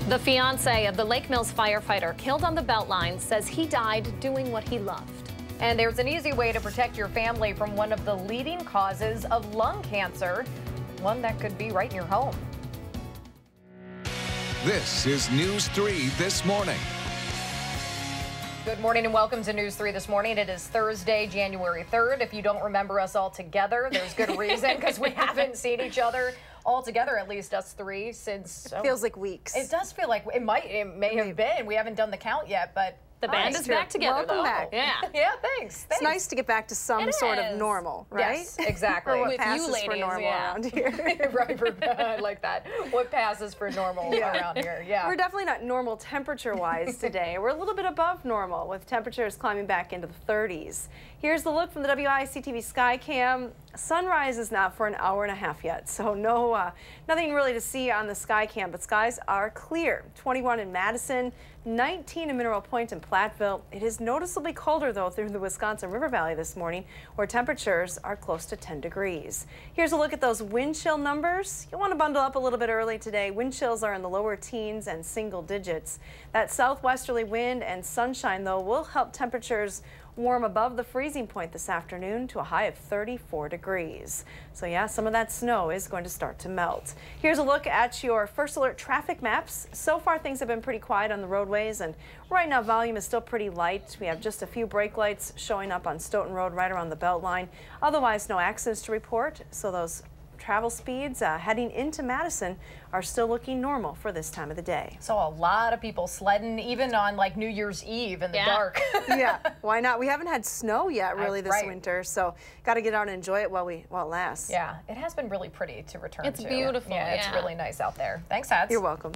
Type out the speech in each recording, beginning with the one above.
The fiance of the Lake Mills firefighter killed on the Beltline says he died doing what he loved. And there's an easy way to protect your family from one of the leading causes of lung cancer, one that could be right in your home. This is News 3 This Morning. Good morning and welcome to News 3 This Morning. It is Thursday, January 3rd. If you don't remember us all together, there's good reason because we haven't seen each other all together, at least us three, since... It feels like weeks. It does feel like it may have been. We haven't done the count yet, but... The band is back together, Welcome though. back. Yeah. Yeah, thanks. It's nice to get back to some sort of normal, right? Yes, exactly. Or what With passes you ladies, for normal yeah. around here. Right, I like that. What passes for normal around here, yeah. We're definitely not normal temperature-wise today. We're a little bit above normal with temperatures climbing back into the 30s. Here's the look from the WISC-TV sky cam. Sunrise is not for an hour and a half yet, so nothing really to see on the sky cam, but skies are clear. 21 in Madison, 19 in Mineral Point and Platteville. It is noticeably colder, though, through the Wisconsin River Valley this morning, where temperatures are close to 10 degrees. Here's a look at those wind chill numbers. You'll want to bundle up a little bit early today. Wind chills are in the lower teens and single digits. That southwesterly wind and sunshine, though, will help temperatures warm above the freezing point this afternoon to a high of 34 degrees. So yeah, some of that snow is going to start to melt. Here's a look at your first alert traffic maps. So far things have been pretty quiet on the roadways, and right now volume is still pretty light. We have just a few brake lights showing up on Stoughton Road right around the Beltline. Otherwise, no accidents to report, so those travel speeds heading into Madison are still looking normal for this time of the day. So a lot of people sledding, even on like New Year's Eve in the dark. Yeah, why not? We haven't had snow yet really this winter, so got to get out and enjoy it while it lasts. Yeah, it has been really pretty to return to. It's beautiful. Yeah, it's really nice out there. Thanks, Hats. You're welcome.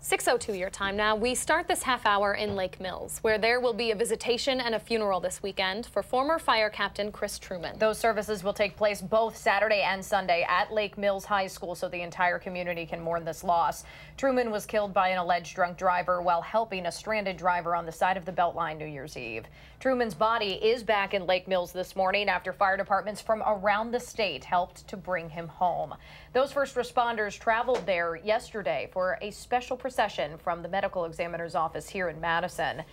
6:02 your time now. We start this half hour in Lake Mills, where there will be a visitation and a funeral this weekend for former fire captain Chris Truman. Those services will take place both Saturday and Sunday at Lake Mills High School, so the entire community can mourn this loss. Truman was killed by an alleged drunk driver while helping a stranded driver on the side of the Beltline New Year's Eve. Truman's body is back in Lake Mills this morning after fire departments from around the state helped to bring him home. Those first responders traveled there yesterday for a special procession from the medical examiner's office here in Madison.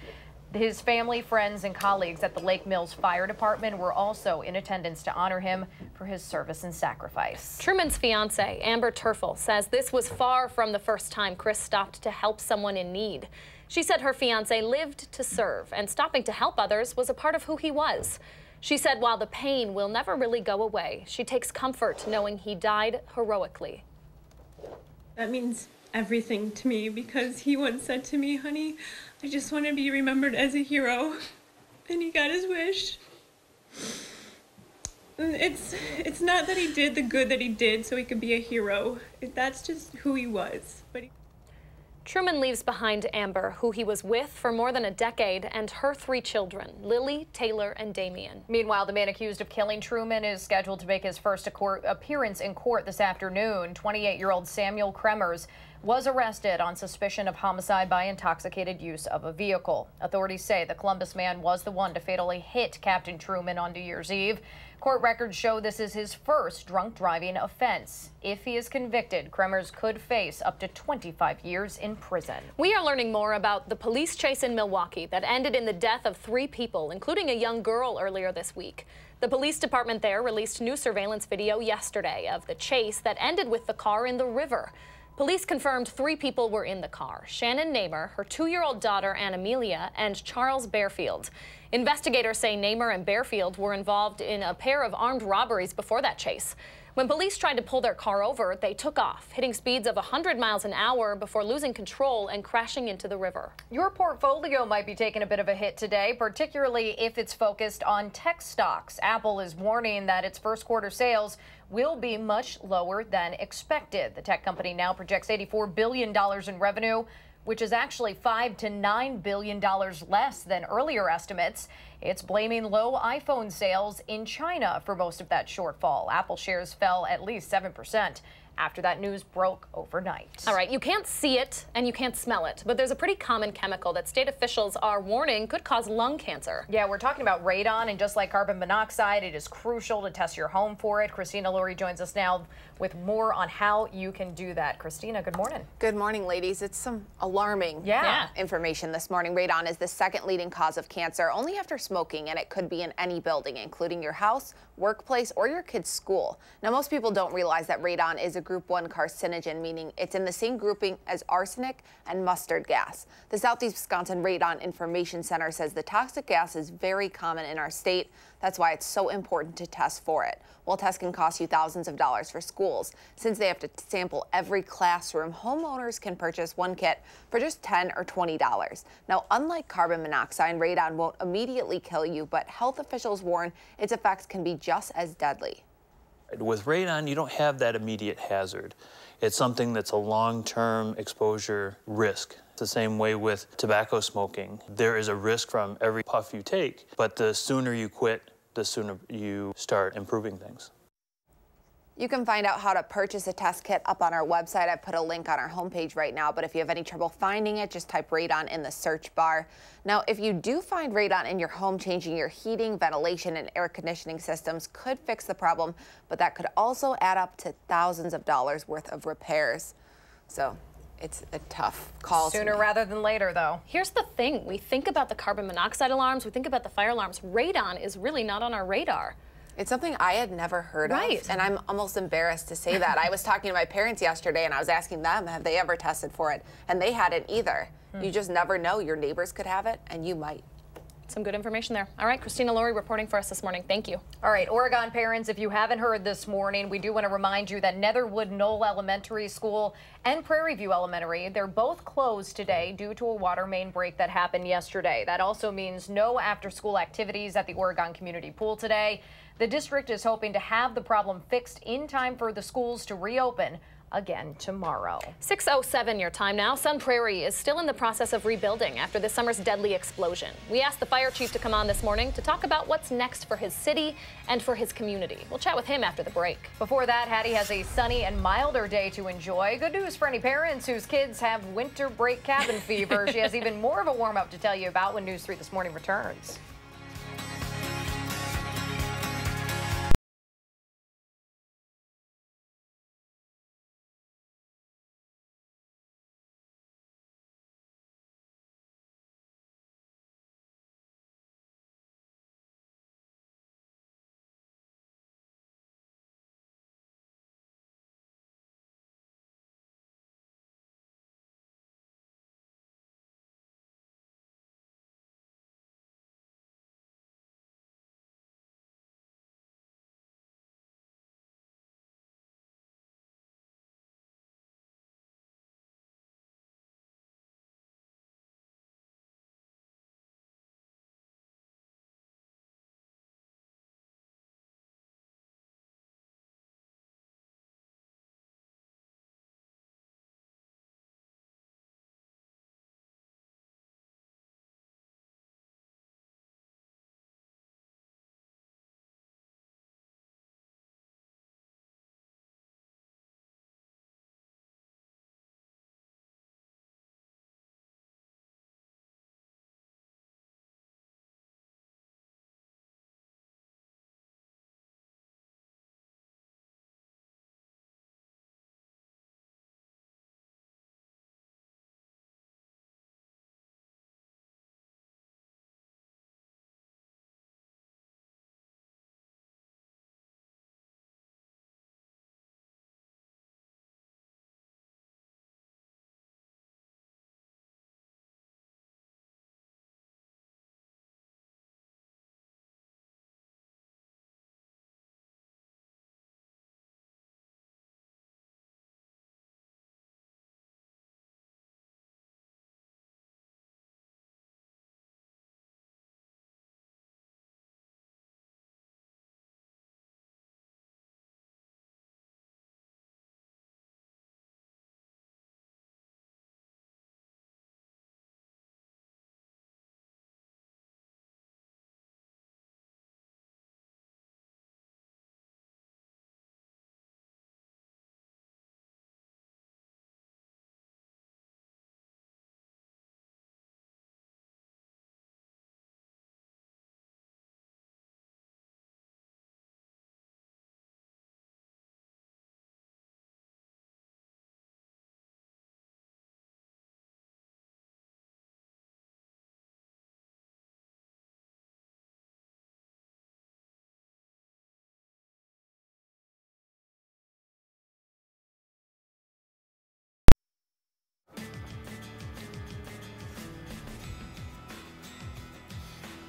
His family, friends, and colleagues at the Lake Mills Fire Department were also in attendance to honor him for his service and sacrifice. Truman's fiance, Amber Turfel, says this was far from the first time Chris stopped to help someone in need. She said her fiance lived to serve, and stopping to help others was a part of who he was. She said while the pain will never really go away, she takes comfort knowing he died heroically. That means everything to me because he once said to me, honey, I just want to be remembered as a hero. And he got his wish. It's not that he did the good that he did so he could be a hero. That's just who he was. Truman leaves behind Amber, who he was with for more than a decade, and her 3 children, Lily, Taylor, and Damien. Meanwhile, the man accused of killing Truman is scheduled to make his first appearance in court this afternoon. 28-year-old Samuel Kremers was arrested on suspicion of homicide by intoxicated use of a vehicle. Authorities say the Columbus man was the one to fatally hit Captain Truman on New Year's Eve. Court records show this is his first drunk driving offense. If he is convicted, Kremers could face up to 25 years in prison. We are learning more about the police chase in Milwaukee that ended in the death of 3 people, including a young girl earlier this week. The police department there released new surveillance video yesterday of the chase that ended with the car in the river. Police confirmed 3 people were in the car: Shannon Namer, her 2-year-old daughter Ann Amelia, and Charles Bearfield. Investigators say Namer and Bearfield were involved in a pair of armed robberies before that chase. When police tried to pull their car over, they took off, hitting speeds of 100 miles an hour before losing control and crashing into the river. Your portfolio might be taking a bit of a hit today, particularly if it's focused on tech stocks. Apple is warning that its first quarter sales will be much lower than expected. The tech company now projects $84 billion in revenue, which is actually $5 to $9 billion less than earlier estimates. It's blaming low iPhone sales in China for most of that shortfall. Apple shares fell at least 7% after that news broke overnight. All right, you can't see it and you can't smell it, but there's a pretty common chemical that state officials are warning could cause lung cancer. Yeah, we're talking about radon, and just like carbon monoxide, it is crucial to test your home for it. Christina Laurie joins us now with more on how you can do that. Christina, good morning. Good morning, ladies. It's some alarming information this morning. Radon is the second leading cause of cancer, only after smoking, and it could be in any building, including your house, workplace, or your kid's school. Now, most people don't realize that radon is a group 1 carcinogen, meaning it's in the same grouping as arsenic and mustard gas. The Southeast Wisconsin Radon Information Center says the toxic gas is very common in our state. That's why it's so important to test for it. While tests can cost you thousands of dollars for schools, since they have to sample every classroom, homeowners can purchase one kit for just $10 or $20. Now, unlike carbon monoxide, radon won't immediately kill you, but health officials warn its effects can be just as deadly. With radon, you don't have that immediate hazard. It's something that's a long-term exposure risk. It's the same way with tobacco smoking. There is a risk from every puff you take, but the sooner you quit, the sooner you start improving things. You can find out how to purchase a test kit up on our website. I put a link on our homepage right now, but if you have any trouble finding it, just type radon in the search bar. Now, if you do find radon in your home, changing your heating, ventilation, and air conditioning systems could fix the problem, but that could also add up to thousands of dollars worth of repairs. So it's a tough call. Sooner rather than later, though. Here's the thing. We think about the carbon monoxide alarms. We think about the fire alarms. Radon is really not on our radar. It's something I had never heard of, and I'm almost embarrassed to say that. I was talking to my parents yesterday, and I was asking them, have they ever tested for it? And they hadn't either. You just never know. Your neighbors could have it, and you might. Some good information there. All right, Christina Laurie reporting for us this morning. Thank you. All right, Oregon parents, if you haven't heard this morning, we do want to remind you that Netherwood Knoll Elementary School and Prairie View Elementary, they're both closed today due to a water main break that happened yesterday. That also means no after-school activities at the Oregon Community Pool today. The district is hoping to have the problem fixed in time for the schools to reopen again tomorrow. 6:07 your time now. Sun Prairie is still in the process of rebuilding after this summer's deadly explosion. We asked the fire chief to come on this morning to talk about what's next for his city and for his community. We'll chat with him after the break. Before that, Hattie has a sunny and milder day to enjoy. Good news for any parents whose kids have winter break cabin fever. She has even more of a warm-up to tell you about when News 3 This Morning returns.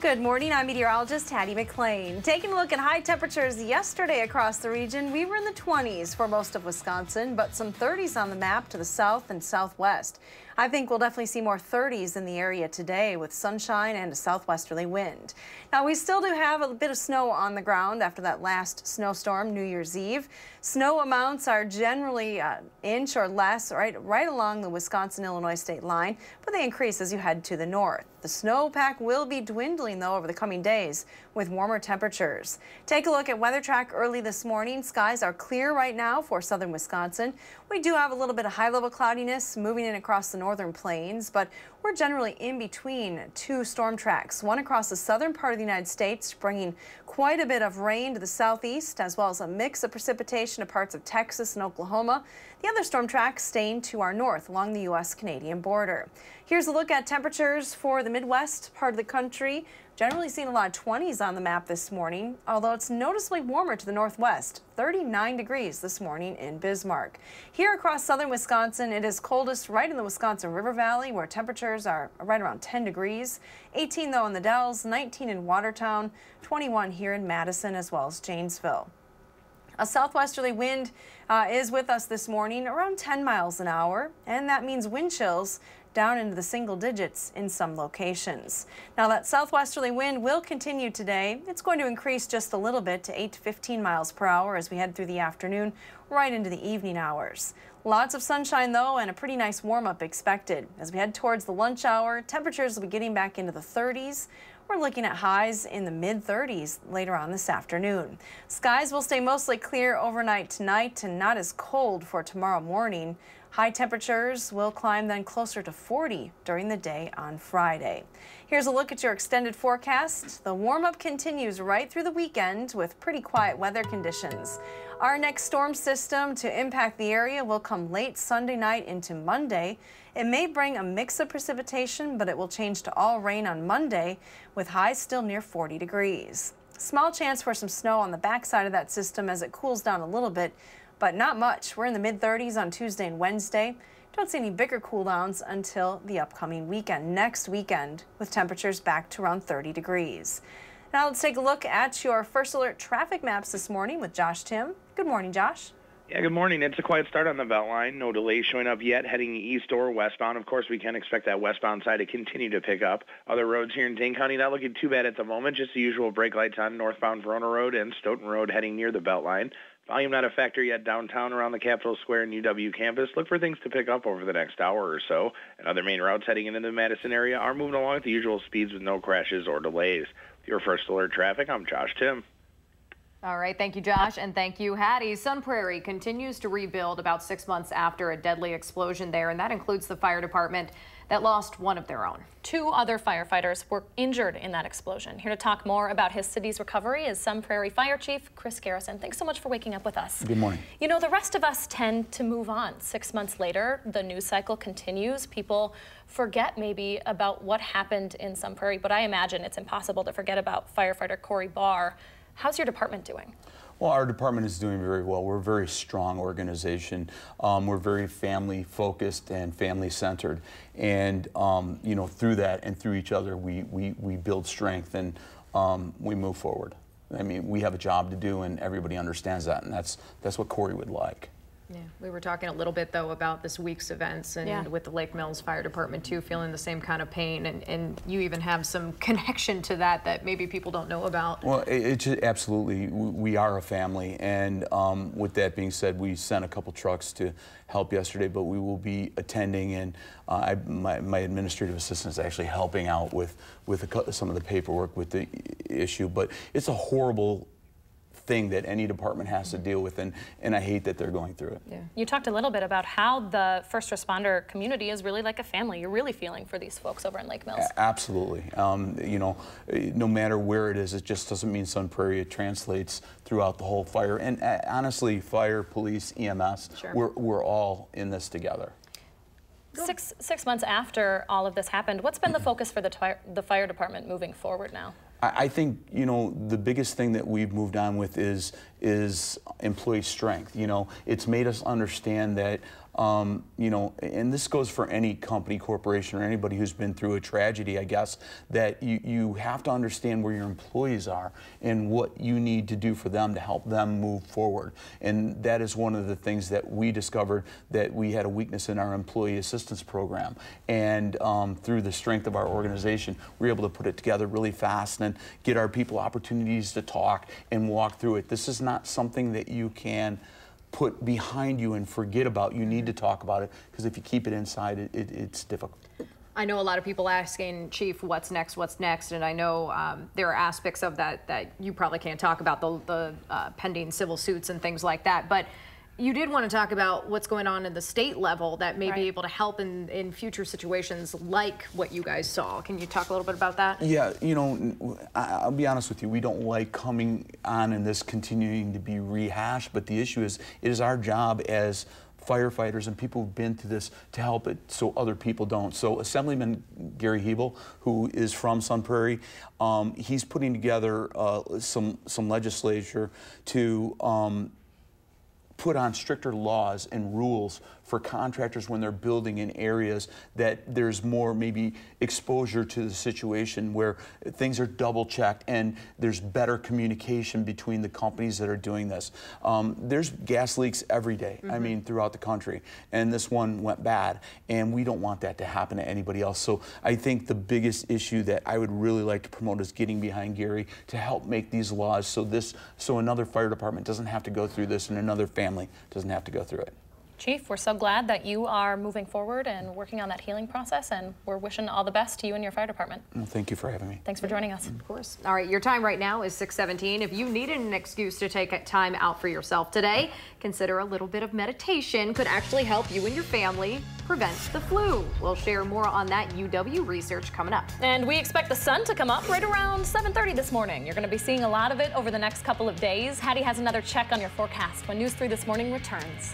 Good morning, I'm meteorologist Hattie McLean. Taking a look at high temperatures yesterday across the region, we were in the 20s for most of Wisconsin, but some 30s on the map to the south and southwest. I think we'll definitely see more 30s in the area today with sunshine and a southwesterly wind. Now, we still do have a bit of snow on the ground after that last snowstorm New Year's Eve. Snow amounts are generally an inch or less right along the Wisconsin-Illinois state line, but they increase as you head to the north. The snowpack will be dwindling, though, over the coming days with warmer temperatures. Take a look at weather track early this morning. Skies are clear right now for southern Wisconsin. We do have a little bit of high-level cloudiness moving in across the northern plains, but we're generally in between two storm tracks, one across the southern part of the United States, bringing quite a bit of rain to the southeast, as well as a mix of precipitation to parts of Texas and Oklahoma. The other storm track staying to our north along the U.S.-Canadian border. Here's a look at temperatures for the Midwest part of the country. Generally seeing a lot of 20s on the map this morning, although it's noticeably warmer to the northwest. 39 degrees this morning in Bismarck. Here across southern Wisconsin, it is coldest right in the Wisconsin River Valley, where temperatures are right around 10 degrees. 18 though in the Dells, 19 in Watertown, 21 here in Madison as well as Janesville. A southwesterly wind is with us this morning, around 10 miles an hour, and that means wind chills down into the single digits in some locations. Now, that southwesterly wind will continue today. It's going to increase just a little bit to 8 to 15 miles per hour as we head through the afternoon, right into the evening hours. Lots of sunshine, though, and a pretty nice warm-up expected. As we head towards the lunch hour, temperatures will be getting back into the 30s. We're looking at highs in the mid-30s later on this afternoon. Skies will stay mostly clear overnight tonight and not as cold for tomorrow morning. High temperatures will climb then closer to 40 during the day on Friday. Here's a look at your extended forecast. The warm-up continues right through the weekend with pretty quiet weather conditions. Our next storm system to impact the area will come late Sunday night into Monday. It may bring a mix of precipitation, but it will change to all rain on Monday with highs still near 40 degrees. Small chance for some snow on the backside of that system as it cools down a little bit, but not much. We're in the mid-30s on Tuesday and Wednesday. Don't see any bigger cool downs until the upcoming weekend, next weekend, with temperatures back to around 30 degrees. Now let's take a look at your first alert traffic maps this morning with Josh Tim. Good morning, Josh. Yeah, good morning. It's a quiet start on the Beltline. No delays showing up yet heading east or westbound. Of course, we can expect that westbound side to continue to pick up. Other roads here in Dane County not looking too bad at the moment. Just the usual brake lights on northbound Verona Road and Stoughton Road heading near the Beltline. Volume not a factor yet downtown around the Capitol Square and UW campus. Look for things to pick up over the next hour or so. And other main routes heading into the Madison area are moving along at the usual speeds with no crashes or delays. With your first alert traffic, I'm Josh Tim. All right, thank you, Josh, and thank you, Hattie. Sun Prairie continues to rebuild about 6 months after a deadly explosion there, and that includes the fire department that lost one of their own. 2 other firefighters were injured in that explosion. Here to talk more about his city's recovery is Sun Prairie Fire Chief Chris Garrison. Thanks so much for waking up with us. Good morning. You know, the rest of us tend to move on. 6 months later, the news cycle continues. People forget maybe about what happened in Sun Prairie, but I imagine it's impossible to forget about firefighter Corey Barr. How's your department doing? Well, our department is doing very well. We're a very strong organization. We're very family focused and family centered. And, you know, through that and through each other, we build strength and we move forward. I mean, we have a job to do and everybody understands that, and that's what Corey would like. Yeah, we were talking a little bit, though, about this week's events and with the Lake Mills Fire Department, too, feeling the same kind of pain. And you even have some connection to that maybe people don't know about. Well, absolutely. We are a family. And with that being said, we sent a couple trucks to help yesterday, but we will be attending. And my administrative assistant is actually helping out with some of the paperwork with the issue. But it's a horrible thing that any department has to deal with, and I hate that they're going through it. Yeah. You talked a little bit about how the first responder community is really like a family. You're really feeling for these folks over in Lake Mills. Absolutely. You know, no matter where it is, it just doesn't mean Sun Prairie. It translates throughout the whole fire. And honestly, fire, police, EMS, we're all in this together. Six months after all of this happened, what's been the focus for the fire department moving forward now? I think, you know, the biggest thing that we've moved on with is employee strength. You know, it's made us understand that You know, and this goes for any company, corporation, or anybody who's been through a tragedy, I guess, that you have to understand where your employees are and what you need to do for them to help them move forward. And that is one of the things that we discovered, that we had a weakness in our employee assistance program. And through the strength of our organization, we were able to put it together really fast and get our people opportunities to talk and walk through it. This is not something that you can put behind you and forget about. You need to talk about it, because if you keep it inside, it's difficult. I know a lot of people asking, Chief, what's next, and I know there are aspects of that you probably can't talk about, the pending civil suits and things like that, but you did want to talk about what's going on in the state level that may be able to help in future situations like what you guys saw. Can you talk a little bit about that? Yeah, you know, I'll be honest with you, we don't like coming on and this continuing to be rehashed, but the issue is, it is our job as firefighters and people who've been through this to help it so other people don't. So Assemblyman Gary Hebel, who is from Sun Prairie, he's putting together some legislature to put on stricter laws and rules for contractors when they're building in areas that there's more maybe exposure to the situation, where things are double checked and there's better communication between the companies that are doing this. There's gas leaks every day, I mean, throughout the country, and this one went bad, and we don't want that to happen to anybody else. So I think the biggest issue that I would really like to promote is getting behind Gary to help make these laws so another fire department doesn't have to go through this, and another family doesn't have to go through it. Chief, we're so glad that you are moving forward and working on that healing process, and we're wishing all the best to you and your fire department. Well, thank you for having me. Thanks for joining us. Of course. All right, your time right now is 6:17. If you needed an excuse to take time out for yourself today, consider a little bit of meditation could actually help you and your family prevent the flu. We'll share more on that UW research coming up. And we expect the sun to come up right around 7:30 this morning. You're going to be seeing a lot of it over the next couple of days. Hattie has another check on your forecast when News 3 This Morning returns.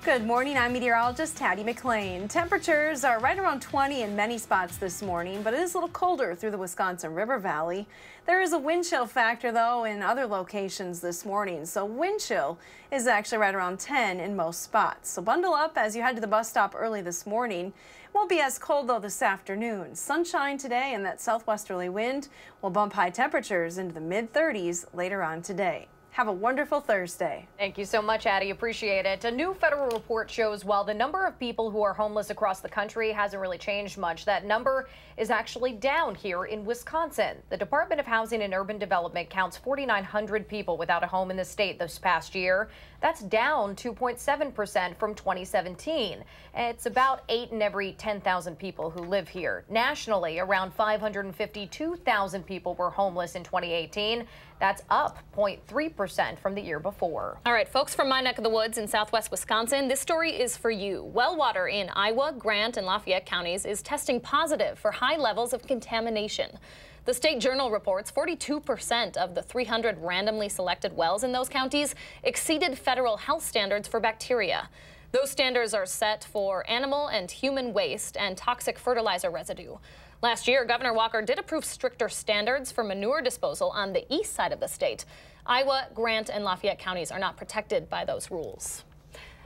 Good morning, I'm meteorologist Hattie McLean. Temperatures are right around 20 in many spots this morning, but it is a little colder through the Wisconsin River Valley. There is a wind chill factor, though, in other locations this morning, so wind chill is actually right around 10 in most spots. So bundle up as you head to the bus stop early this morning. Won't be as cold, though, this afternoon. Sunshine today, and that southwesterly wind will bump high temperatures into the mid-30s later on today. Have a wonderful Thursday. Thank you so much, Addie. Appreciate it. A new federal report shows while the number of people who are homeless across the country hasn't really changed much, that number is actually down here in Wisconsin. The Department of Housing and Urban Development counts 4,900 people without a home in the state this past year. That's down 2.7% from 2017. It's about 8 in every 10,000 people who live here. Nationally, around 552,000 people were homeless in 2018. That's up 0.3% from the year before. All right, folks from my neck of the woods in southwest Wisconsin, this story is for you. Well water in Iowa, Grant, and Lafayette counties is testing positive for high levels of contamination. The State Journal reports 42% of the 300 randomly selected wells in those counties exceeded federal health standards for bacteria. Those standards are set for animal and human waste and toxic fertilizer residue. Last year, Governor Walker did approve stricter standards for manure disposal on the east side of the state. Iowa, Grant, and Lafayette counties are not protected by those rules.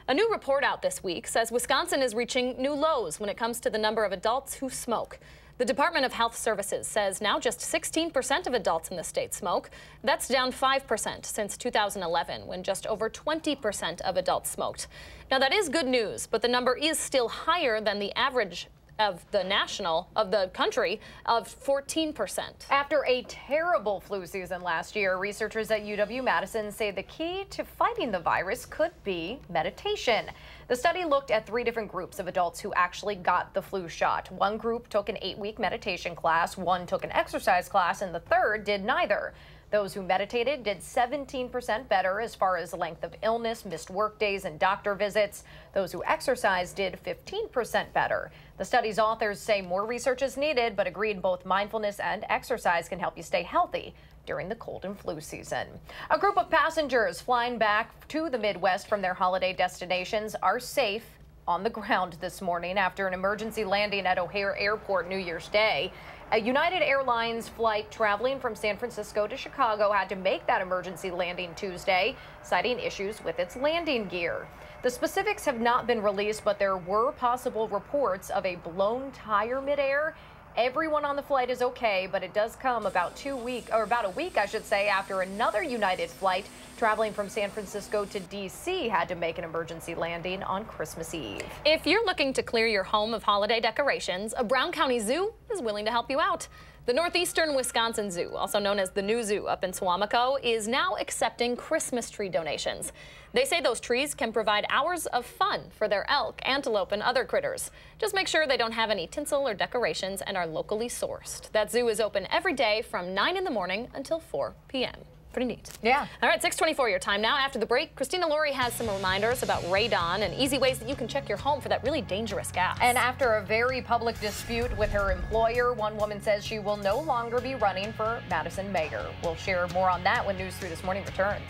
A new report out this week says Wisconsin is reaching new lows when it comes to the number of adults who smoke. The Department of Health Services says now just 16% of adults in the state smoke. That's down 5% since 2011, when just over 20% of adults smoked. Now, that is good news, but the number is still higher than the average of the country of 14%. After a terrible flu season last year, researchers at UW-Madison say the key to fighting the virus could be meditation. The study looked at 3 different groups of adults who actually got the flu shot. One group took an 8-week meditation class, one took an exercise class, and the third did neither. Those who meditated did 17% better as far as length of illness, missed work days, and doctor visits. Those who exercised did 15% better. The study's authors say more research is needed, but agreed both mindfulness and exercise can help you stay healthy during the cold and flu season. A group of passengers flying back to the Midwest from their holiday destinations are safe on the ground this morning after an emergency landing at O'Hare Airport New Year's Day. A United Airlines flight traveling from San Francisco to Chicago had to make that emergency landing Tuesday, citing issues with its landing gear. The specifics have not been released, but there were possible reports of a blown tire midair. Everyone on the flight is okay, but it does come about a week, I should say, after another United flight traveling from San Francisco to D.C. had to make an emergency landing on Christmas Eve. If you're looking to clear your home of holiday decorations, a Brown County Zoo is willing to help you out. The Northeastern Wisconsin Zoo, also known as the New Zoo up in Suamico, is now accepting Christmas tree donations. They say those trees can provide hours of fun for their elk, antelope, and other critters. Just make sure they don't have any tinsel or decorations and are locally sourced. That zoo is open every day from 9 in the morning until 4 p.m. Pretty neat. Yeah. All right, 6:24 your time now. After the break, Christina Laurie has some reminders about radon and easy ways that you can check your home for that really dangerous gas. And after a very public dispute with her employer, one woman says she will no longer be running for Madison mayor. We'll share more on that when News 3 This Morning returns.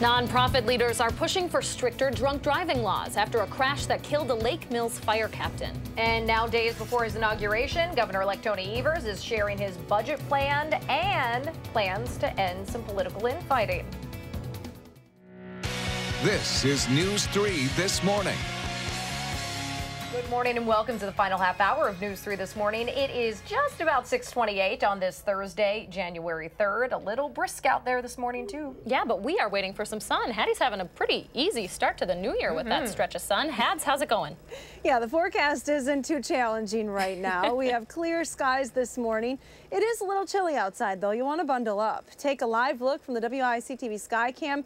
Nonprofit leaders are pushing for stricter drunk driving laws after a crash that killed a Lake Mills fire captain. And now, days before his inauguration, Governor-elect Tony Evers is sharing his budget plan and plans to end some political infighting. This is News 3 This Morning. Good morning and welcome to the final half hour of News 3 This Morning. It is just about 6:28 on this Thursday, January 3rd. A little brisk out there this morning, too. Yeah, but we are waiting for some sun. Hattie's having a pretty easy start to the new year with that stretch of sun. Hads, how's it going? Yeah, the forecast isn't too challenging right now. We have clear skies this morning. It is a little chilly outside, though. You want to bundle up. Take a live look from the WISC-TV sky cam.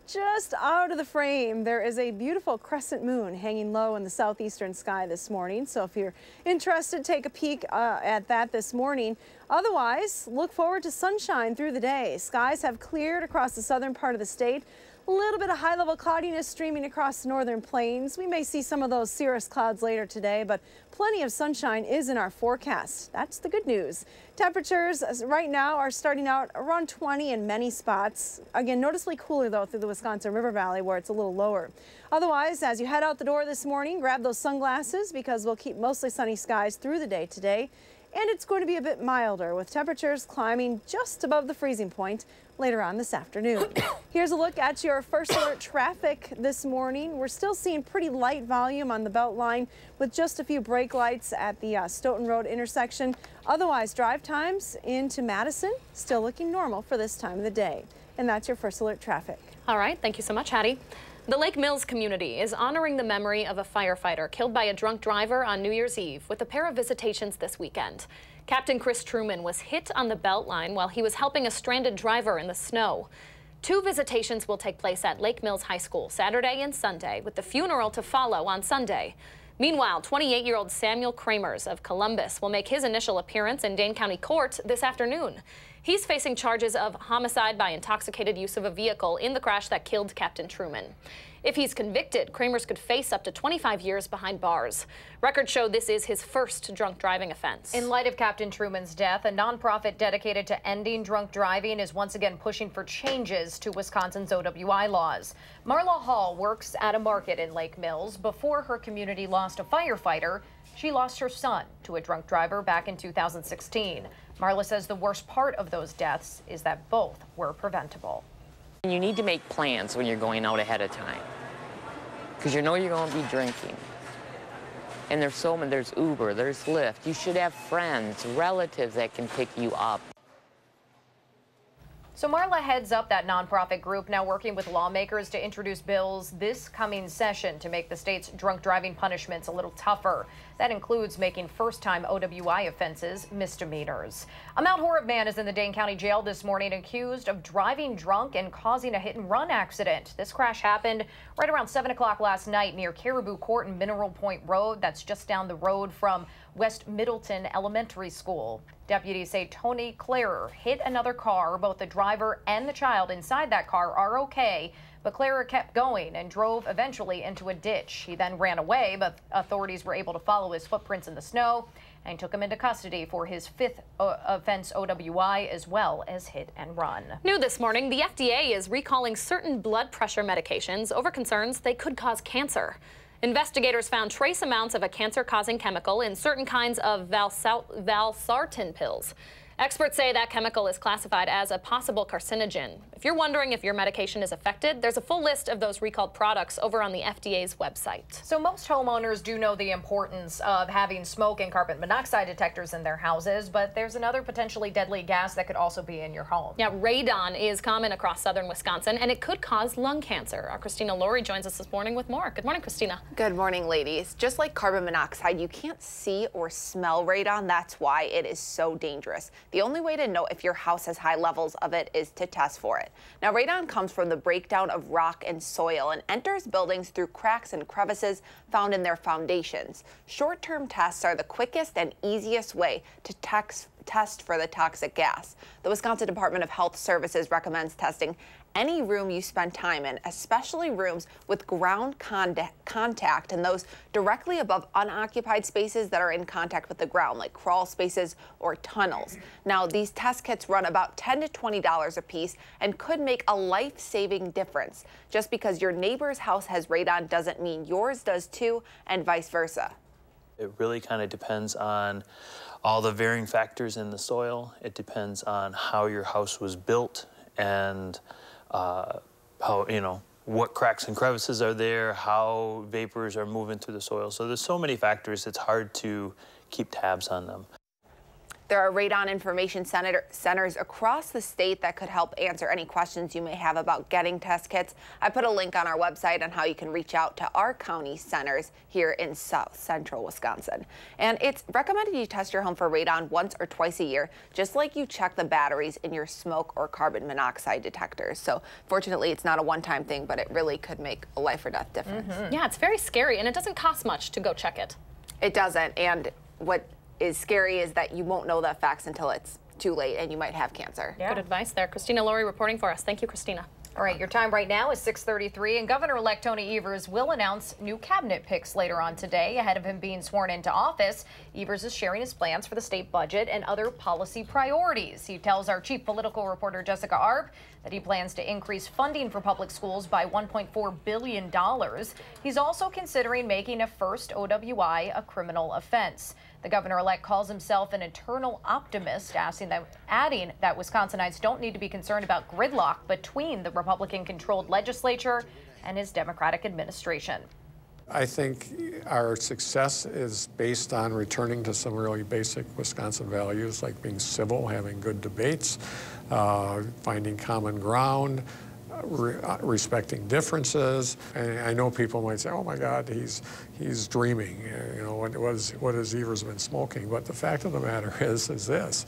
Just out of the frame, there is a beautiful crescent moon hanging low in the southeastern sky this morning. So if you're interested, take a peek at that this morning. Otherwise, look forward to sunshine through the day. Skies have cleared across the southern part of the state. A little bit of high-level cloudiness streaming across the northern plains. We may see some of those cirrus clouds later today, but plenty of sunshine is in our forecast. That's the good news. Temperatures right now are starting out around 20 in many spots. Again, noticeably cooler, though, through the Wisconsin River Valley, where it's a little lower. Otherwise, as you head out the door this morning, grab those sunglasses because we'll keep mostly sunny skies through the day today. And it's going to be a bit milder, with temperatures climbing just above the freezing point later on this afternoon. Here's a look at your first alert traffic this morning. We're still seeing pretty light volume on the Beltline with just a few brake lights at the Stoughton Road intersection. Otherwise, drive times into Madison still looking normal for this time of the day. And that's your first alert traffic. All right. Thank you so much, Hattie. The Lake Mills community is honoring the memory of a firefighter killed by a drunk driver on New Year's Eve with a pair of visitations this weekend. Captain Chris Truman was hit on the Beltline while he was helping a stranded driver in the snow. 2 visitations will take place at Lake Mills High School Saturday and Sunday, with the funeral to follow on Sunday. Meanwhile, 28-year-old Samuel Kramers of Columbus will make his initial appearance in Dane County Court this afternoon. He's facing charges of homicide by intoxicated use of a vehicle in the crash that killed Captain Truman. If he's convicted, Kramers could face up to 25 years behind bars. Records show this is his first drunk driving offense. In light of Captain Truman's death, a nonprofit dedicated to ending drunk driving is once again pushing for changes to Wisconsin's OWI laws. Marla Hall works at a market in Lake Mills. Before her community lost a firefighter, she lost her son to a drunk driver back in 2016. Marla says the worst part of those deaths is that both were preventable. You need to make plans when you're going out ahead of time, because you know you're going to be drinking. And there's Uber, there's Lyft. You should have friends, relatives that can pick you up. So Marla heads up that nonprofit group now working with lawmakers to introduce bills this coming session to make the state's drunk driving punishments a little tougher. That includes making first-time OWI offenses misdemeanors. A Mount Horeb man is in the Dane County Jail this morning accused of driving drunk and causing a hit-and-run accident. This crash happened right around 7 o'clock last night near Caribou Court and Mineral Point Road. That's just down the road from West Middleton Elementary School. Deputies say Tony Clarer hit another car. Both the driver and the child inside that car are okay, but Clarer kept going and drove eventually into a ditch. He then ran away, but authorities were able to follow his footprints in the snow and took him into custody for his 5th offense OWI, as well as hit and run. New this morning, the FDA is recalling certain blood pressure medications over concerns they could cause cancer. Investigators found trace amounts of a cancer-causing chemical in certain kinds of valsartan pills. Experts say that chemical is classified as a possible carcinogen. If you're wondering if your medication is affected, there's a full list of those recalled products over on the FDA's website. So most homeowners do know the importance of having smoke and carbon monoxide detectors in their houses, but there's another potentially deadly gas that could also be in your home. Yeah, radon is common across southern Wisconsin, and it could cause lung cancer. Our Christina Laurie joins us this morning with more. Good morning, Christina. Good morning, ladies. Just like carbon monoxide, you can't see or smell radon. That's why it is so dangerous. The only way to know if your house has high levels of it is to test for it. Now, radon comes from the breakdown of rock and soil and enters buildings through cracks and crevices found in their foundations. Short-term tests are the quickest and easiest way to test for the toxic gas. The Wisconsin Department of Health Services recommends testing any room you spend time in, especially rooms with ground contact and those directly above unoccupied spaces that are in contact with the ground, like crawl spaces or tunnels. Now, these test kits run about $10 to $20 a piece and could make a life-saving difference. Just because your neighbor's house has radon doesn't mean yours does too, and vice versa. It really kind of depends on all the varying factors in the soil. It depends on how your house was built and how, what cracks and crevices are there, how vapors are moving through the soil. So there's so many factors, it's hard to keep tabs on them. There are radon information centers across the state that could help answer any questions you may have about getting test kits. I put a link on our website on how you can reach out to our county centers here in South Central Wisconsin. And it's recommended you test your home for radon once or twice a year, just like you check the batteries in your smoke or carbon monoxide detectors. So fortunately, it's not a one-time thing, but it really could make a life or death difference. Yeah, it's very scary, and it doesn't cost much to go check it. It doesn't, and what is scary is that you won't know the facts until it's too late and you might have cancer. Good advice there. Christina Laurie reporting for us. Thank you, Christina. All right, your time right now is 6:33, and Governor-elect Tony Evers will announce new cabinet picks later on today ahead of him being sworn into office. Evers is sharing his plans for the state budget and other policy priorities. He tells our chief political reporter Jessica Arp that he plans to increase funding for public schools by $1.4 billion. He's also considering making a first OWI a criminal offense. The governor-elect calls himself an eternal optimist, adding that Wisconsinites don't need to be concerned about gridlock between the Republican-controlled legislature and his Democratic administration. I think our success is based on returning to some really basic Wisconsin values, like being civil, having good debates, finding common ground, respecting differences. And I know people might say, oh my God, he's dreaming, what has Evers been smoking? But the fact of the matter is this: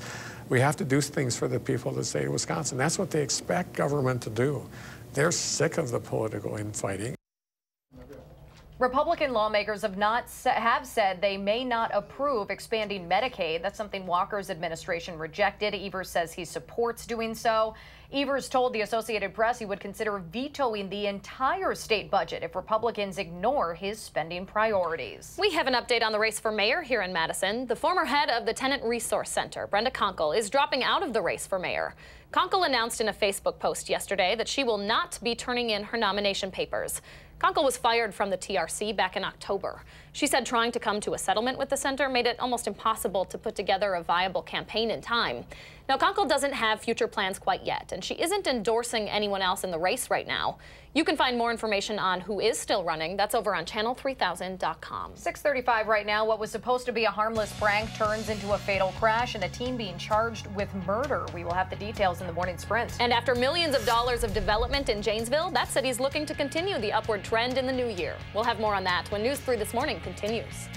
we have to do things for the people of the state of Wisconsin. That's what they expect government to do. They're sick of the political infighting. Republican lawmakers have said they may not approve expanding Medicaid. That's something Walker's administration rejected. Evers says he supports doing so. Evers told the Associated Press he would consider vetoing the entire state budget if Republicans ignore his spending priorities. We have an update on the race for mayor here in Madison. The former head of the Tenant Resource Center, Brenda Conkle, is dropping out of the race for mayor. Conkle announced in a Facebook post yesterday that she will not be turning in her nomination papers. Conkle was fired from the TRC back in October. She said trying to come to a settlement with the center made it almost impossible to put together a viable campaign in time. Now, Conkle doesn't have future plans quite yet, and she isn't endorsing anyone else in the race right now. You can find more information on who is still running. That's over on channel3000.com. 6:35 right now. What was supposed to be a harmless prank turns into a fatal crash, and a teen being charged with murder. We will have the details in the morning sprint. And after millions of dollars of development in Janesville, that city's looking to continue the upward trend in the new year. We'll have more on that when News 3 This Morning continues.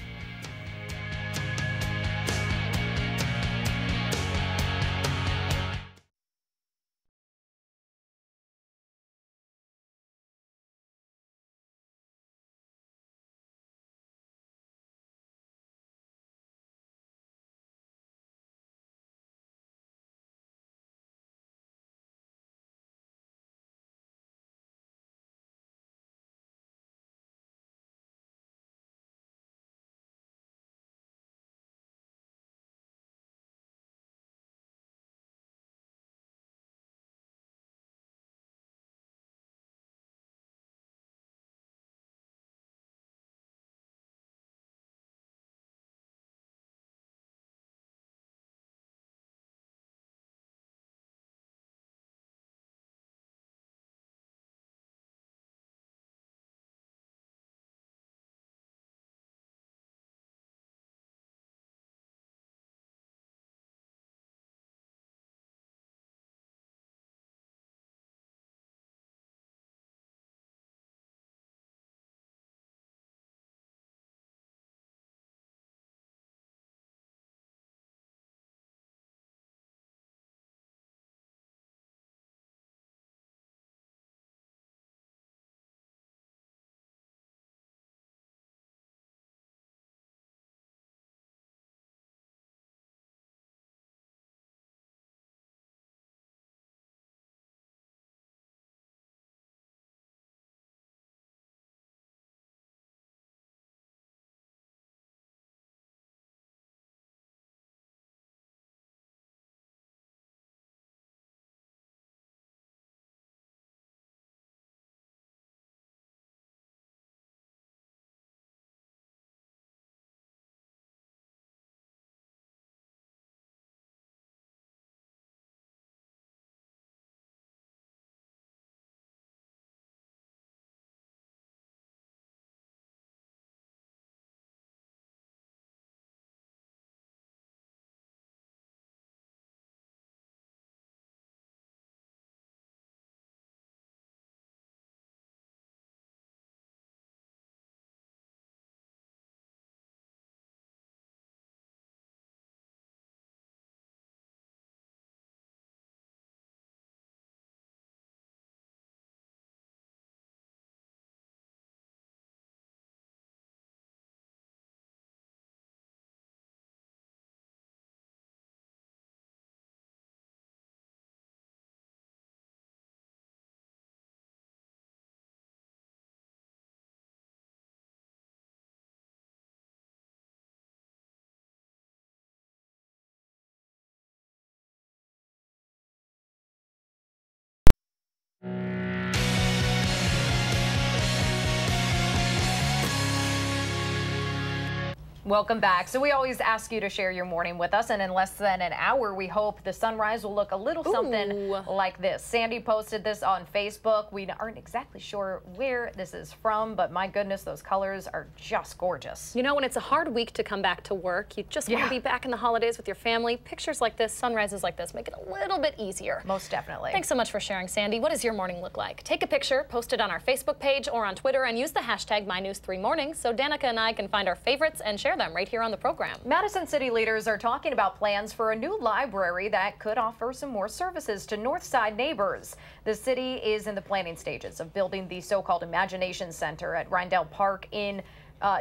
Welcome back. So we always ask you to share your morning with us, and in less than an hour, we hope the sunrise will look a little something like this. Sandy posted this on Facebook. We aren't exactly sure where this is from, but my goodness, those colors are just gorgeous. You know, when it's a hard week to come back to work, you just want to be back in the holidays with your family. Pictures like this, sunrises like this, make it a little bit easier. Most definitely. Thanks so much for sharing, Sandy. What does your morning look like? Take a picture, post it on our Facebook page or on Twitter, and use the hashtag MyNews3Mornings so Danica and I can find our favorites and share them right here on the program. Madison city leaders are talking about plans for a new library that could offer some more services to Northside neighbors. The city is in the planning stages of building the so-called Imagination Center at Rindell Park in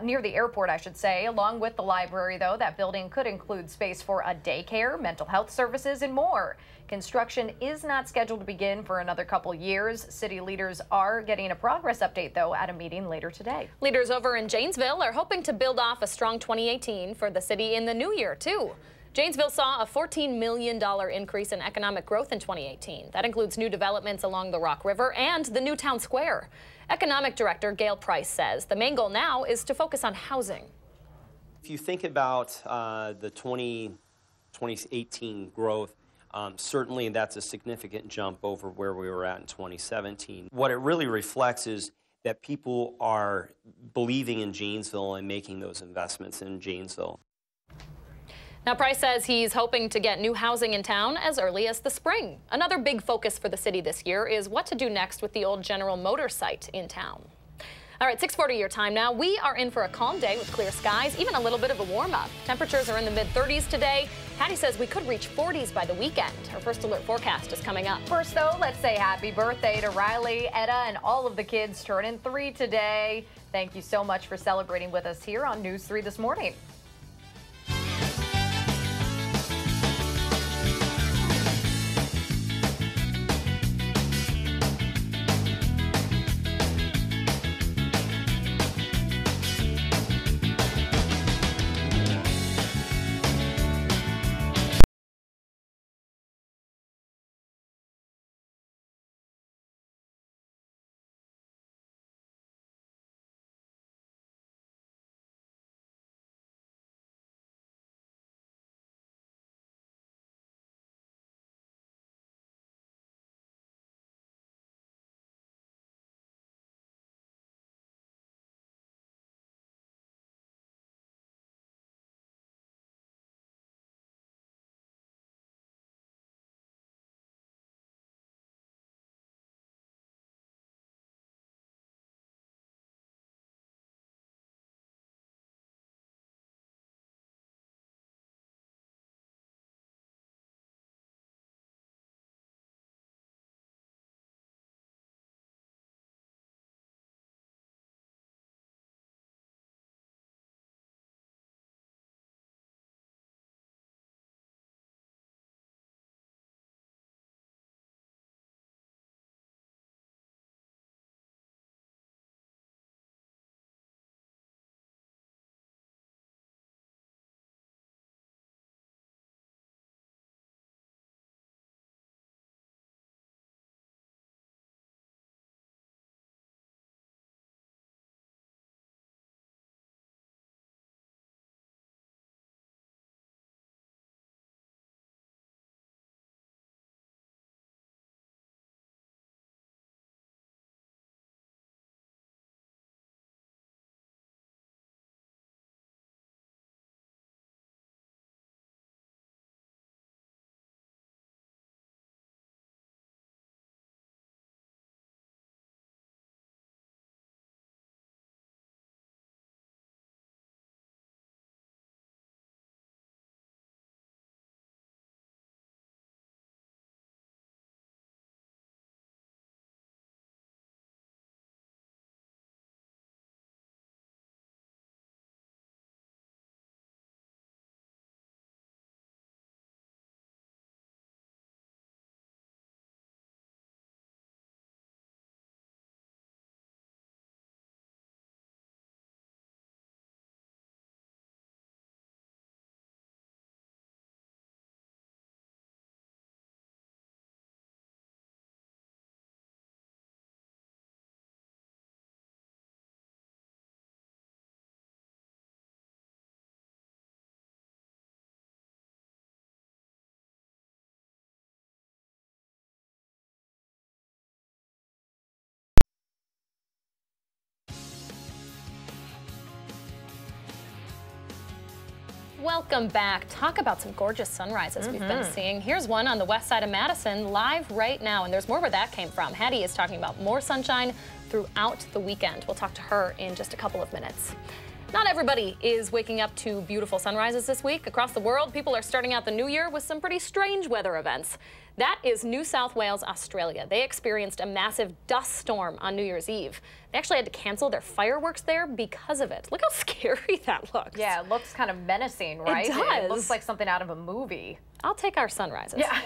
near the airport, I should say. Along with the library, though, that building could include space for a daycare, mental health services, and more. Construction is not scheduled to begin for another couple years. City leaders are getting a progress update, though, at a meeting later today. Leaders over in Janesville are hoping to build off a strong 2018 for the city in the new year, too. Janesville saw a $14 million increase in economic growth in 2018. That includes new developments along the Rock River and the new town square. Economic Director Gail Price says the main goal now is to focus on housing. If you think about the 2018 growth, certainly that's a significant jump over where we were at in 2017. What it really reflects is that people are believing in Janesville and making those investments in Janesville. Now, Price says he's hoping to get new housing in town as early as the spring. Another big focus for the city this year is what to do next with the old General Motors site in town. All right, 6:40 your time now. We are in for a calm day with clear skies, even a little bit of a warm-up. Temperatures are in the mid-30s today. Patty says we could reach 40s by the weekend. Her first alert forecast is coming up. First, though, let's say happy birthday to Riley, Etta, and all of the kids turning 3 today. Thank you so much for celebrating with us here on News 3 This Morning. Welcome back. Talk about some gorgeous sunrises we've been seeing. Here's one on the west side of Madison live right now, and there's more where that came from. Hattie is talking about more sunshine throughout the weekend. We'll talk to her in just a couple of minutes. Not everybody is waking up to beautiful sunrises this week. Across the world, people are starting out the new year with some pretty strange weather events. That is New South Wales, Australia. They experienced a massive dust storm on New Year's Eve. They actually had to cancel their fireworks there because of it. Look how scary that looks. Yeah, it looks kind of menacing, right? It does. It looks like something out of a movie. I'll take our sunrises. Yeah,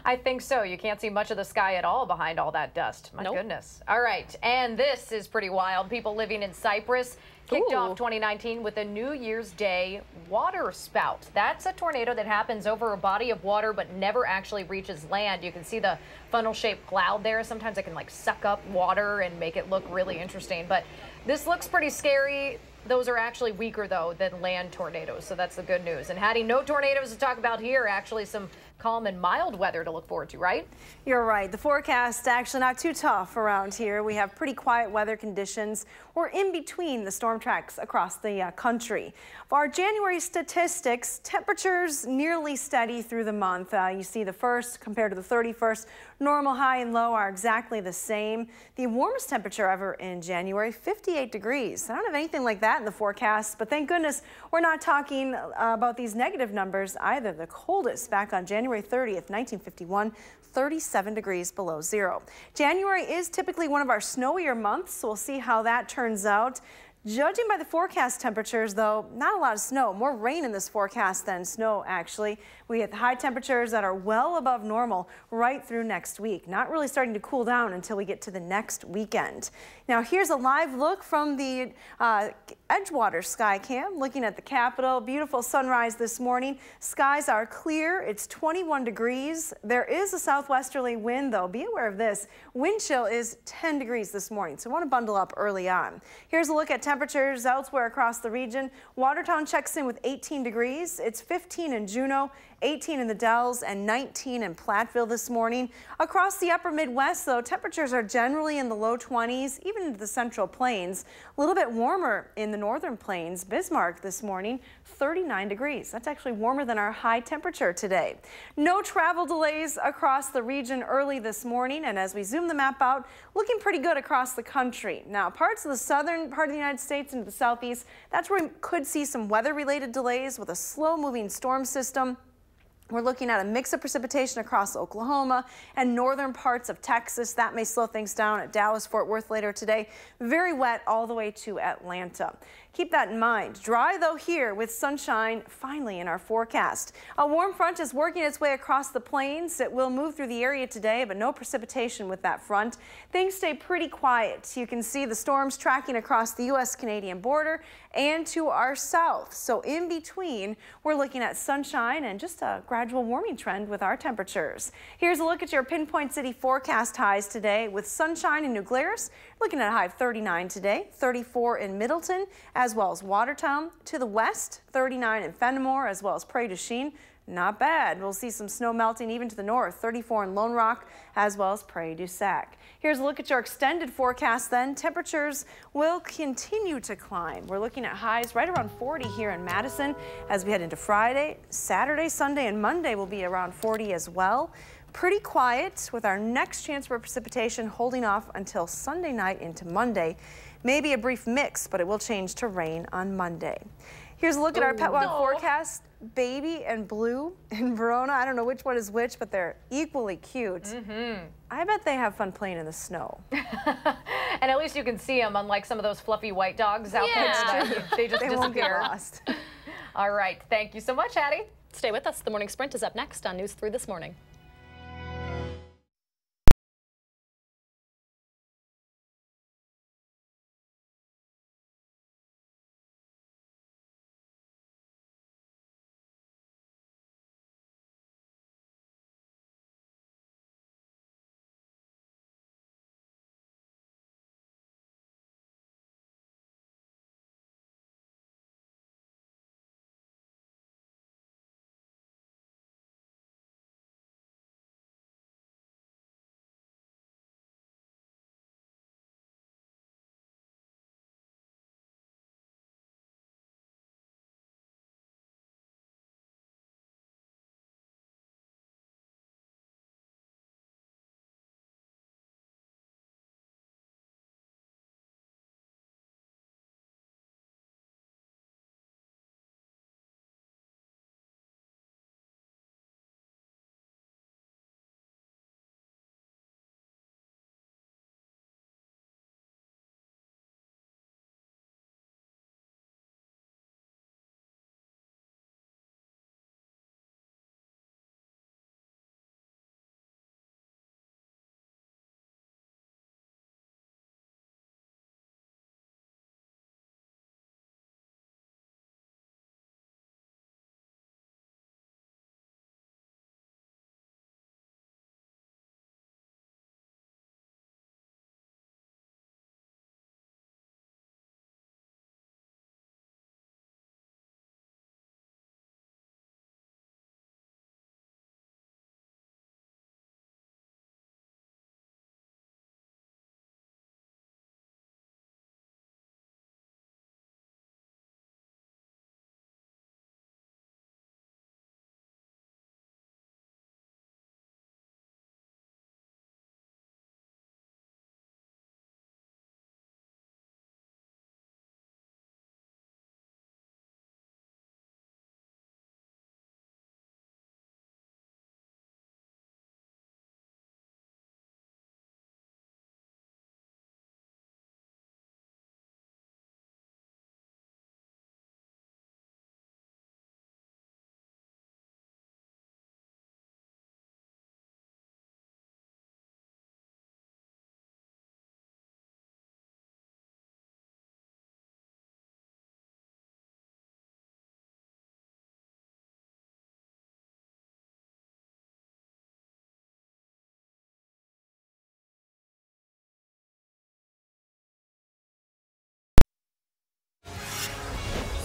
I think so. You can't see much of the sky at all behind all that dust. My goodness. All right, and this is pretty wild. People living in Cyprus kicked off 2019 with a New Year's Day water spout. That's a tornado that happens over a body of water but never actually reaches land. You can see the funnel-shaped cloud there. Sometimes it can like suck up water and make it look really interesting. But this looks pretty scary. Those are actually weaker, though, than land tornadoes, so that's the good news. And Hattie, no tornadoes to talk about here. Actually, some calm and mild weather to look forward to, right? You're right. The forecast actually not too tough around here. We have pretty quiet weather conditions. We're in between the storm tracks across the country. For our January statistics, temperatures nearly steady through the month. You see the 1st compared to the 31st. Normal high and low are exactly the same. The warmest temperature ever in January, 58 degrees. I don't have anything like that in the forecast, but thank goodness we're not talking about these negative numbers either. The coldest back on January 30th, 1951, 37 degrees below zero. January is typically one of our snowier months, so we'll see how that turns out. Judging by the forecast temperatures, though, not a lot of snow. More rain in this forecast than snow, actually. We have high temperatures that are well above normal right through next week. Not really starting to cool down until we get to the next weekend. Now, here's a live look from the Edgewater Sky Cam, looking at the Capitol. Beautiful sunrise this morning. Skies are clear. It's 21 degrees. There is a southwesterly wind, though. Be aware of this. Wind chill is 10 degrees this morning, so want to bundle up early on. Here's a look at temperatures elsewhere across the region. Watertown checks in with 18 degrees. It's 15 in Juneau, 18 in the Dells, and 19 in Platteville this morning. Across the upper Midwest, though, temperatures are generally in the low 20s, even into the Central Plains. A little bit warmer in the Northern Plains. Bismarck this morning, 39 degrees. That's actually warmer than our high temperature today. No travel delays across the region early this morning, and as we zoom the map out, looking pretty good across the country. Now, parts of the southern part of the United States into the southeast, that's where we could see some weather-related delays with a slow-moving storm system. We're looking at a mix of precipitation across Oklahoma and northern parts of Texas. That may slow things down at Dallas, Fort Worth later today. Very wet all the way to Atlanta. Keep that in mind. Dry, though, here with sunshine finally in our forecast. A warm front is working its way across the plains. It will move through the area today, but no precipitation with that front. Things stay pretty quiet. You can see the storms tracking across the U.S.-Canadian border and to our south. So in between, we're looking at sunshine and just a gradual warming trend with our temperatures. Here's a look at your Pinpoint City forecast highs today with sunshine in New Glarus. Looking at a high of 39 today, 34 in Middleton, as well as Watertown. To the west, 39 in Fenimore, as well as Prairie du Chien. Not bad. We'll see some snow melting even to the north, 34 in Lone Rock, as well as Prairie du Sac. Here's a look at your extended forecast then. Temperatures will continue to climb. We're looking at highs right around 40 here in Madison as we head into Friday. Saturday, Sunday, and Monday will be around 40 as well. Pretty quiet with our next chance for precipitation holding off until Sunday night into Monday. Maybe a brief mix, but it will change to rain on Monday. Here's a look at our pet walk forecast. Baby and Blue in Verona. I don't know which one is which, but they're equally cute. I bet they have fun playing in the snow. And at least you can see them, unlike some of those fluffy white dogs out there. They just disappear. Won't get lost. All right. Thank you so much, Hattie. Stay with us. The Morning Sprint is up next on News 3 This Morning.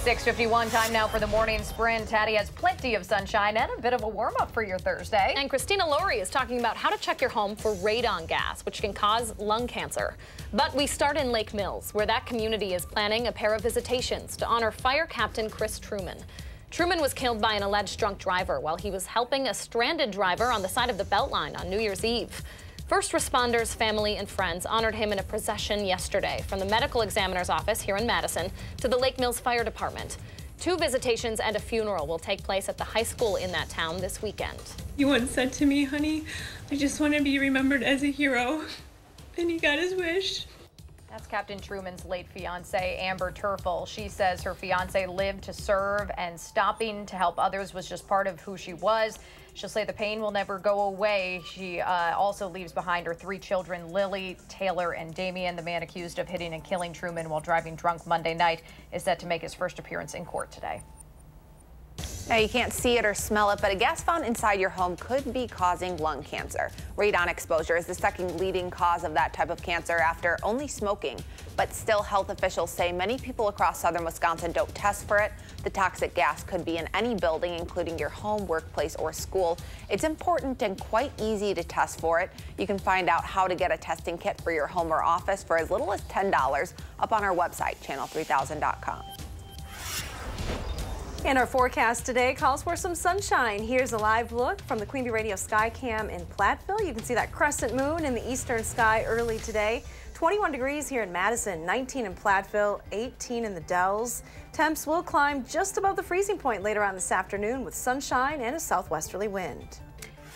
6:51 time now for the morning sprint. Hattie has plenty of sunshine and a bit of a warm-up for your Thursday. And Christina Laurie is talking about how to check your home for radon gas, which can cause lung cancer. But we start in Lake Mills, where that community is planning a pair of visitations to honor Fire Captain Chris Truman. Truman was killed by an alleged drunk driver while he was helping a stranded driver on the side of the Beltline on New Year's Eve. First responders, family, and friends honored him in a procession yesterday from the medical examiner's office here in Madison to the Lake Mills Fire Department. 2 visitations and a funeral will take place at the high school in that town this weekend. He once said to me, honey, I just want to be remembered as a hero. And he got his wish. That's Captain Truman's late fiancée, Amber Turfel. She says her fiancé lived to serve and stopping to help others was just part of who she was. She'll say the pain will never go away. She also leaves behind her 3 children, Lily, Taylor, and Damien. The man accused of hitting and killing Truman while driving drunk Monday night is set to make his first appearance in court today. Now, you can't see it or smell it, but a gas found inside your home could be causing lung cancer. Radon exposure is the second leading cause of that type of cancer after only smoking. But still, health officials say many people across southern Wisconsin don't test for it. The toxic gas could be in any building, including your home, workplace, or school. It's important and quite easy to test for it. You can find out how to get a testing kit for your home or office for as little as $10 up on our website, channel3000.com. And our forecast today calls for some sunshine. Here's a live look from the Queen Bee Radio Skycam in Platteville. You can see that crescent moon in the eastern sky early today. 21 degrees here in Madison, 19 in Platteville, 18 in the Dells. Temps will climb just above the freezing point later on this afternoon with sunshine and a southwesterly wind.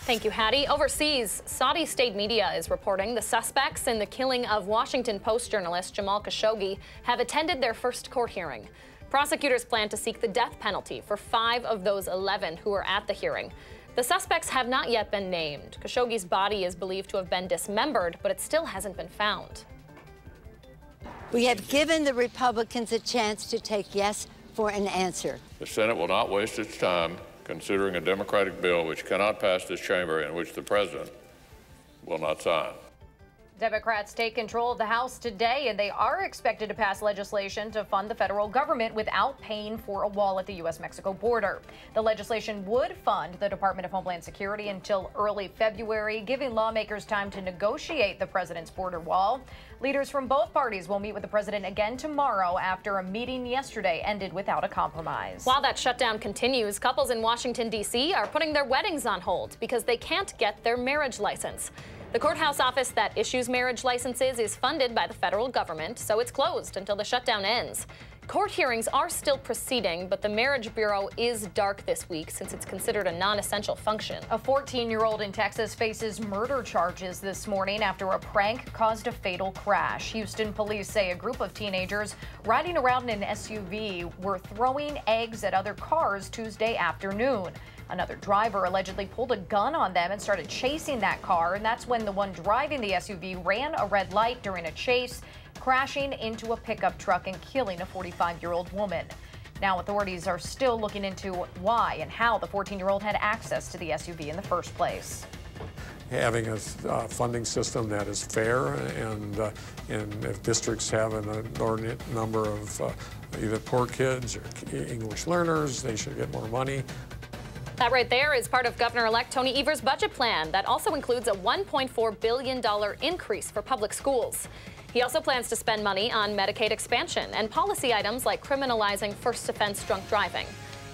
Thank you, Hattie. Overseas, Saudi state media is reporting the suspects in the killing of Washington Post journalist Jamal Khashoggi have attended their first court hearing. Prosecutors plan to seek the death penalty for 5 of those 11 who were at the hearing. The suspects have not yet been named. Khashoggi's body is believed to have been dismembered, but it still hasn't been found. We have given the Republicans a chance to take yes for an answer. The Senate will not waste its time considering a Democratic bill which cannot pass this chamber and which the President will not sign. Democrats take control of the House today, and they are expected to pass legislation to fund the federal government without paying for a wall at the U.S.-Mexico border. The legislation would fund the Department of Homeland Security until early February, giving lawmakers time to negotiate the president's border wall. Leaders from both parties will meet with the president again tomorrow after a meeting yesterday ended without a compromise. While that shutdown continues, couples in Washington, D.C. are putting their weddings on hold because they can't get their marriage license. The courthouse office that issues marriage licenses is funded by the federal government, so it's closed until the shutdown ends. Court hearings are still proceeding, but the Marriage Bureau is dark this week since it's considered a non-essential function. A 14-year-old in Texas faces murder charges this morning after a prank caused a fatal crash. Houston police say a group of teenagers riding around in an SUV were throwing eggs at other cars Tuesday afternoon. Another driver allegedly pulled a gun on them and started chasing that car, and that's when the one driving the SUV ran a red light during a chase, crashing into a pickup truck and killing a 45-year-old woman. Now authorities are still looking into why and how the 14-year-old had access to the SUV in the first place. Having a funding system that is fair, and if districts have an inordinate number of either poor kids or English learners, they should get more money. That right there is part of Governor-elect Tony Evers' budget plan that also includes a $1.4 billion increase for public schools. He also plans to spend money on Medicaid expansion and policy items like criminalizing first offense drunk driving.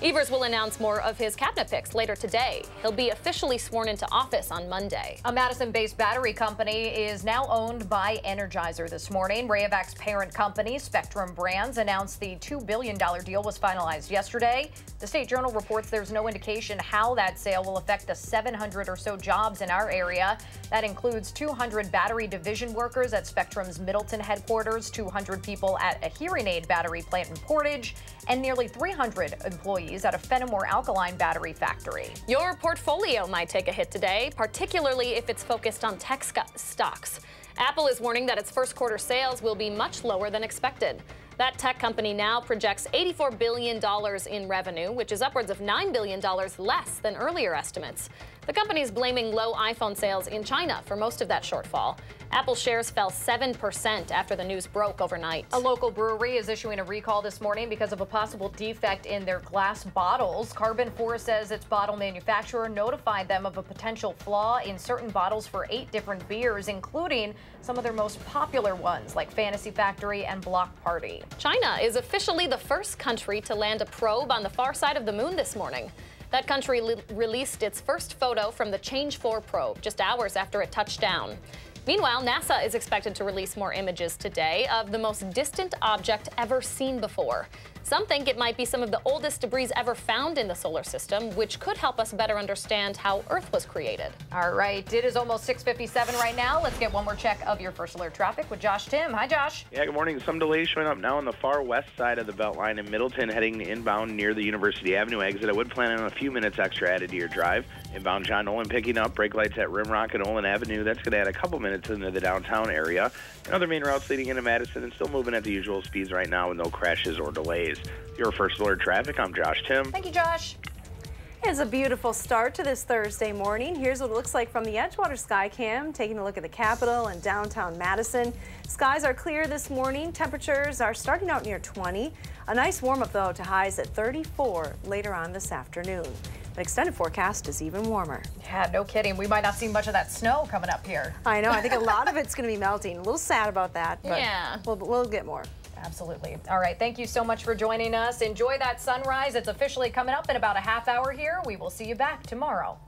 Evers will announce more of his cabinet picks later today. He'll be officially sworn into office on Monday. A Madison-based battery company is now owned by Energizer this morning. Rayovac's parent company, Spectrum Brands, announced the $2 billion deal was finalized yesterday. The State Journal reports there's no indication how that sale will affect the 700 or so jobs in our area. That includes 200 battery division workers at Spectrum's Middleton headquarters, 200 people at a hearing aid battery plant in Portage, and nearly 300 employees at a Fenimore alkaline battery factory. Your portfolio might take a hit today, particularly if it's focused on tech stocks. Apple is warning that its first quarter sales will be much lower than expected. That tech company now projects $84 billion in revenue, which is upwards of $9 billion less than earlier estimates. The company is blaming low iPhone sales in China for most of that shortfall. Apple shares fell 7% after the news broke overnight. A local brewery is issuing a recall this morning because of a possible defect in their glass bottles. Carbon 4 says its bottle manufacturer notified them of a potential flaw in certain bottles for 8 different beers, including some of their most popular ones like Fantasy Factory and Block Party. China is officially the first country to land a probe on the far side of the moon this morning. That country released its first photo from the Change 4 probe just hours after it touched down. Meanwhile, NASA is expected to release more images today of the most distant object ever seen before. Some think it might be some of the oldest debris ever found in the solar system, which could help us better understand how Earth was created. All right, it is almost 6:57 right now. Let's get one more check of your first alert traffic with Josh Tim. Hi, Josh. Yeah, good morning. Some delays showing up now on the far west side of the Beltline in Middleton, heading inbound near the University Avenue exit. I would plan on a few minutes extra added to your drive. Inbound John Nolan picking up brake lights at Rimrock and Olin Avenue. That's going to add a couple minutes into the downtown area. And other main routes leading into Madison and still moving at the usual speeds right now with no crashes or delays. Your first alert traffic, I'm Josh Tim. Thank you, Josh. It's a beautiful start to this Thursday morning. Here's what it looks like from the Edgewater Sky Cam, taking a look at the Capitol and downtown Madison. Skies are clear this morning. Temperatures are starting out near 20. A nice warm up, though, to highs at 34 later on this afternoon. The extended forecast is even warmer. Yeah, no kidding. We might not see much of that snow coming up here. I know. I think a lot of it's going to be melting. A little sad about that, but yeah, we'll get more. Absolutely. All right. Thank you so much for joining us. Enjoy that sunrise. It's officially coming up in about a half hour here. We will see you back tomorrow.